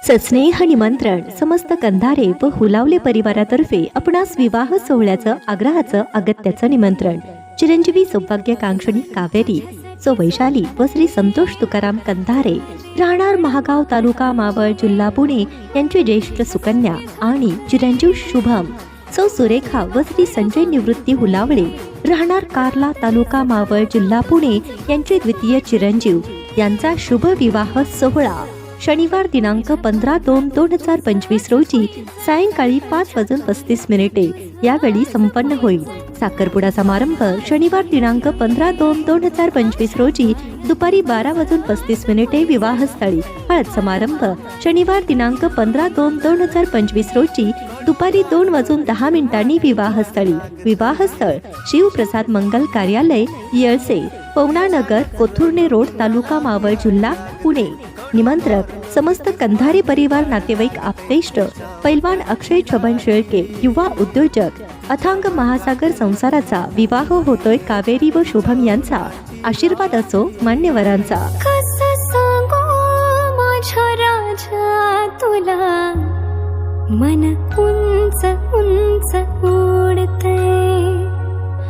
सस्नेह निमंत्रण समस्त कंधारे व हुलावले परिवारातर्फे आपणास विवाह सोहळ्याचं आग्रहाचं अगत्याचं निमंत्रण. चिरंजीवी सौभाग्यकांक्षणी कावेरी सौ वैशाली व श्री संतोष तुकाराम कंधारे राहणार महागाव तालुका मावळ जिल्हा पुणे यांची ज्येष्ठ सुकन्या आणि चिरंजीव शुभम सौ सुरेखा व श्री संजय निवृत्ती हुलावळे राहणार कार्ला तालुका मावळ जिल्हा पुणे यांचे द्वितीय चिरंजीव यांचा शुभ विवाह सोहळा शनिवार दिनांक 15/2/2025 रोजी सायंकाळी 5:35 यावेळी संपन्न होईल. साखरपुडा समारंभ शनिवार दिनांक 15/2/2025 रोजी दुपारी 12:35 विवाहस्थळी. हळद समारंभ शनिवार दिनांक 15/2/2025 रोजी दुपारी 2:10 विवाहस्थळी. विवाहस्थळ शिवप्रसाद मंगल कार्यालय येळसे, पवनानगर, कोथुर्णे रोड, तालुका मावळ, जिल्हा पुणे. निमंत्रक समस्त कंधारी परिवार, नातेवाईक, आप्तेष्ट. पैलवान अक्षय छबन शेळके, युवा उद्योजक. अथांग महासागर संसाराचा विवाह होतोय कावेरी व शुभम यांचा. आशीर्वाद असो मान्यवरांचा. कसं सांगू माझ्या राजा तुला, मन उंच उंच उड